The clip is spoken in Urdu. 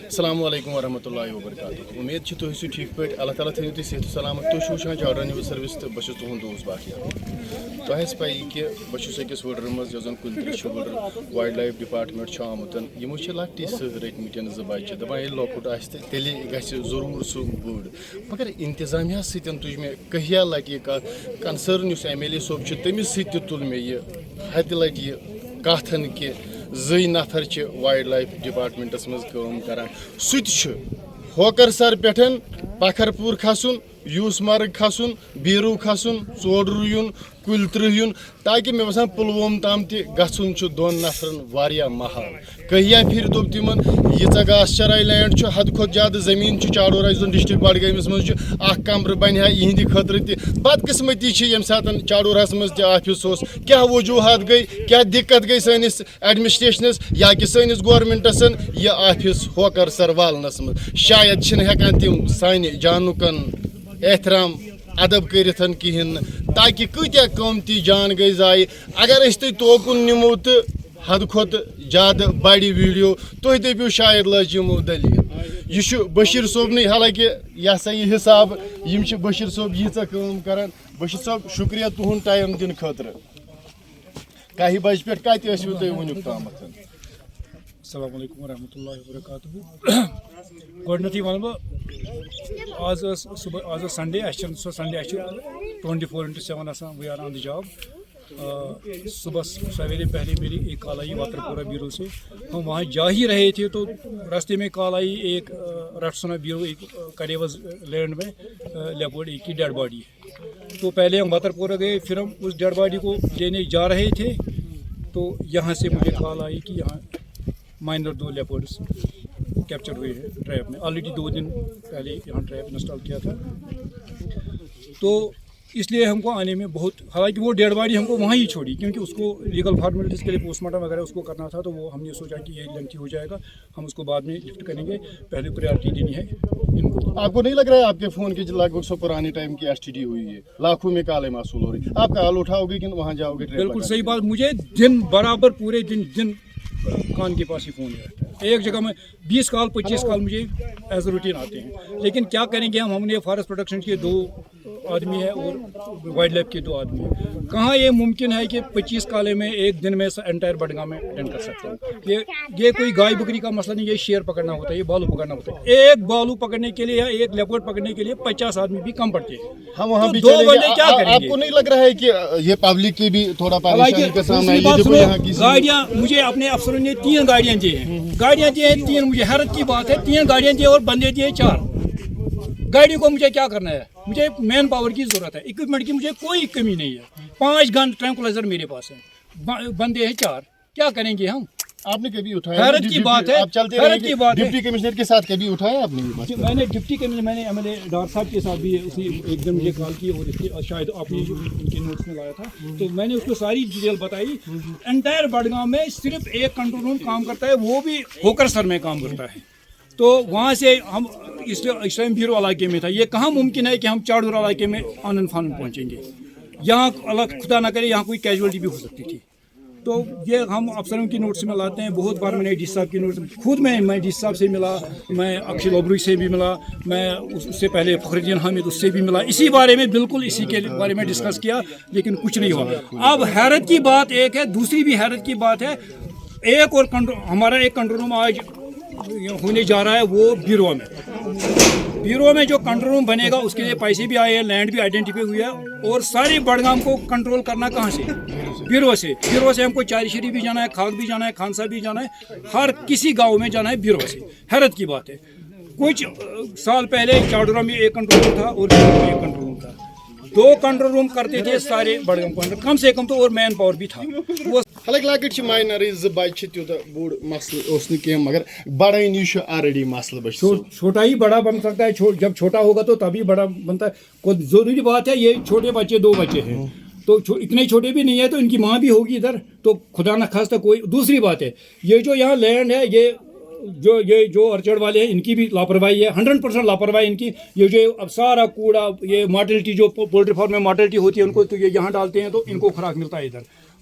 السلام علیکم ورحمۃ اللہ وبرکاتہ. امید چھِ تُہۍ ٲسِو ٹھیٖک پٲٹھۍ. اللہ تعالیٰ تھٲیِو تُہۍ صحت و سلامت. تُہۍ چھِو وٕچھان چاوڈا نِوٕز سٔروِس تہٕ بہٕ چھُس تُہُنٛد دوست باقٕے. تۄہہِ آسہِ پَیی کہِ بہٕ چھُس أکِس وٕڈرِ منٛز یۄس زَن کُنترٕٛہ چھُ وٕڈٕر وایلڈ لایف ڈِپاٹمنٹ چھُ آمُت. یِمو چھِ لۄکٹی رٔٹمٕتۍ 2 بَچہِ. دَپان ییٚلہِ لۄکُٹ آسہِ تہٕ تیٚلے گژھِ ضروٗر سُہ بوٚڑ. مگر اِنتِظامیہ سۭتۍ تُج مےٚ کٔہیا لَٹہِ یہِ کَتھ. کَنسٲرٕن یُس MLA صٲب چھُ تٔمِس سۭتۍ تہِ تُل مےٚ یہِ ہَتہِ لَٹہِ یہِ کَتھ کہِ 2 نفر چھِ وایلڈ لایف ڈِپاٹمنٹَس منٛز کٲم کَران. سُہ تہِ چھُ ہوکَرسَر پٮ۪ٹھ پَکھرپوٗر کھسُن, یوٗسمرگ کھسُن, بیٖروٗ کھسُن, ژوڈروٗ یُن, کُلترٕٛہ یُن, تاکہِ مےٚ باسان پُلووم تام تہِ گژھُن چھُ 2 نفرن واریاہ محال. کٔہیا پھِرِ دوٚپ تِمن ییٖژاہ گاسہٕ چراے لینڈ چھُ حدٕ کھۄتہٕ زیادٕ زٔمیٖن چھُ چاڈورا یُس زَن ڈِسٹرک بڈگٲمِس منٛز چھُ. اکھ کمرٕ بنہِ ہا یِہنٛدِ خٲطرٕ تہِ. بدقٕسمٔتی چھِ ییٚمہِ ساتہٕ چاڈوراہس منٛز تہِ آفِس اوس. کیٛاہ وجوٗہات گٔے, کیٛاہ دِقت گٔے سٲنِس ایڈمنسٹریشنس یا کہِ سٲنِس گورمنٹَسن یہِ آفِس ہوکَرسَر والنَس منٛز. شاید چھِنہٕ ہٮ۪کان تِم سانہِ جانُکن احترام ادب کٔرِتھ کِہینۍ نہٕ. تاکہِ کۭتیاہ قۭمتی جان گٔے ضایہِ. اگر أسۍ تۄہہِ توکُن نِمو تہٕ حدٕ کھۄتہٕ زیادٕ بَڑِ ویٖڈیو تُہۍ دٔپِو شاید لٲج یِمو دٔلیٖل. یہِ چھُ بشیٖر صٲبنٕے, حالانکہِ یہِ ہسا یہِ حِساب یِم چھِ بشیٖر صٲب ییٖژاہ کٲم کران. بشیٖر صٲب شُکریہ تُہُنٛد ٹایم دِنہٕ خٲطرٕ. 1 بجہِ پٮ۪ٹھ کَتہِ ٲسوٕ تُہۍ وٕنیُک تامَتھ؟ السلام علیکم ورحمۃ اللہ وبرکاتہ. گۄڈٕنیٚتھٕے وَنہٕ بہٕ آز ٲس سنڈے. اَسہِ چھِنہٕ سۄ سنڈے, اَسہِ چھِ 24/7 آسان. We are on the job. صبح سویرے پہلے میری ایک کال آئی واترپورہ بیورو سے. ہم وہاں جا ہی رہے تھے تو راستے میں کال آئی ایک رٹسنا بیورو ایک کریوز لینڈ میں لیپرڈ ایک کی ڈیڈ باڈی. تو پہلے ہم واترپورہ گئے, پھر ہم اس ڈیڈ باڈی کو لینے جا رہے تھے تو یہاں سے مجھے کال آئی کہ یہاں مائنر 2 لیپرڈس کیپچر ہوئے ہیں ٹریپ میں. آلریڈی 2 دن پہلے یہاں ٹریپ انسٹال کیا تھا. تو اس لیے ہم کو آنے میں بہت, حالانکہ وہ ڈیڈ باڈی ہم کو وہاں ہی چھوڑی کیونکہ اس کو لیگل فارمیلٹیز کے لیے پوسٹ مارٹم وغیرہ اس کو کرنا تھا. تو وہ ہم نے سوچا کہ یہ لینتھی ہو جائے گا, ہم اس کو بعد میں لفٹ کریں گے, پہلے پریارٹی دینی ہے ان کو. آپ کو نہیں لگ رہا ہے آپ کے فون کی لگ بھگ 100 پرانے ٹائم کی STD ہوئی ہے, لاکھوں میں کالیں موصول ہو رہی. آپ کال اٹھاؤ گے کہ وہاں جاؤ گے؟ بالکل صحیح بات. مجھے دن برابر پورے دن کان کے پاس ہی فون رہتا ہے. ایک جگہ میں 20 کال 25 کال مجھے ایز اے روٹین آتے ہیں. لیکن کیا کریں گے, ہم نے فارسٹ پروٹیکشن کے 2 آدمی ہیں اور وائلڈ لائف کے 2 آدمی ہیں. کہاں یہ ممکن ہے کہ 25 کالے میں ایک دن میں انٹائر بڈگام میں اٹینڈ کر سکتا ہوں. یہ کوئی گائے بکری کا مسئلہ نہیں, یہ شیر پکڑنا ہوتا ہے, یہ بالو پکڑنا ہوتا ہے. ایک بالو پکڑنے کے لیے یا ایک لیپرڈ پکڑنے کے لیے 50 آدمی بھی کم پڑتے ہیں. ہم وہاں بھی 2 بندے کیا کریں گے؟ آپ کو نہیں لگ رہا ہے کہ یہ پبلک کی بھی تھوڑا پریشانی کا سامنا ہے؟ گاڑیاں مجھے اپنے افسروں نے 3 گاڑیاں دی ہیں. گاڑیاں دی ہیں 3, مجھے حیرت کی بات ہے. 3 گاڑیاں دی اور بندے دیے 4. گاڑی کو مجھے کیا کرنا ہے؟ مجھے مین پاور کی ضرورت ہے, اکوپمنٹ کی مجھے کوئی کمی نہیں ہے. 5 گن ٹرینکولائزر میرے پاس ہیں, بندے ہیں 4. کیا کریں گے ہم؟ آپ نے کبھی اٹھایا؟ حیرت کی بات ہے, آپ چلتے حیرت کی بات ہے. ڈپٹی کمشنر کے ساتھ کبھی اٹھایا آپ نے؟ میں نے ڈپٹی کمشنر, میں نے MLA ڈار صاحب کے ساتھ بھی اسی ایک دن مجھے کال کی اور شاید آپ نے ان کے نوٹس میں لایا تھا. تو میں نے اس کو ساری ڈیٹیل بتائی. انٹائر بڈگام میں صرف ایک کنٹرول روم کام کرتا ہے, وہ بھی ہوکرسر میں کام کرتا ہے. تو وہاں سے ہم اس ٹائم بیرو علاقے میں تھا. یہ کہاں ممکن ہے کہ ہم چاڈورا علاقے میں آنن فانن پہنچیں گے؟ یہاں اللہ خدا نہ کرے یہاں کوئی کیجویلٹی بھی ہو سکتی تھی. تو یہ ہم افسروں کی نوٹس میں لاتے ہیں. بہت بار میں نے DC صاحب کی نوٹس, خود میں DC صاحب سے ملا, میں اکشل اوبروی سے بھی ملا, میں اس سے پہلے فخر الدین حامد اس سے بھی ملا. اسی بارے میں بالکل اسی کے بارے میں ڈسکس کیا, لیکن کچھ نہیں ہوا. اب حیرت کی بات ایک ہے, دوسری بھی حیرت کی بات ہے. ایک اور ہمارا ایک کنٹرول روم آج ہونے جا رہا ہے, وہ بیرو میں جو کنٹرول روم بنے گا اس کے لیے پیسے بھی آئے ہیں, لینڈ بھی آئیڈینٹیفائی ہوئی ہے. اور ساری بڈگام کو کنٹرول کرنا کہاں سے؟ بیرو سے. ہم کو چاری شریف بھی جانا ہے, کھاگ بھی جانا ہے, خانسا بھی جانا ہے, ہر کسی گاؤں میں جانا ہے بیرو سے. حیرت کی بات ہے. کچھ سال پہلے چاڈورا میں ایک کنٹرول روم تھا اور بیرو میں ایک کنٹرول روم تھا. 2 کنٹرول روم کرتے تھے سارے بڈگام کو, کم سے کم تو, اور مین پاور بھی تھا. وہ حالانکہ لۄکٕٹۍ ماینرٕے 2 بچہِ تیوٗتاہ بوٚڑ مسلہٕ اوس نہٕ کینٛہہ, مگر بڑٲنی یہِ چھُ آلریڈی مسلہٕ. چھوٹا ہی بڑا بن سکتا ہے, جب چھوٹا ہوگا تو تبھی بڑا بنتا ہے. کوئی ضروری بات ہے, یہ چھوٹے بچے 2 بچے ہیں تو اتنے چھوٹے بھی نہیں ہے, تو ان کی ماں بھی ہوگی ادھر, تو خدا نہ خواستہ کوئی. دوسری بات ہے, یہ جو یہاں لینڈ ہے, یہ جو ارچڑ والے ہیں ان کی بھی لاپرواہی ہے, 100% لاپرواہی ان کی. یہ جو اب سارا کوڑا, یہ مارٹلٹی جو پولٹری فارم میں مارٹلٹی ہوتی ہے ان کو, تو یہ یہاں ڈالتے ہیں تو ان کو خوراک ملتا ہے ادھر.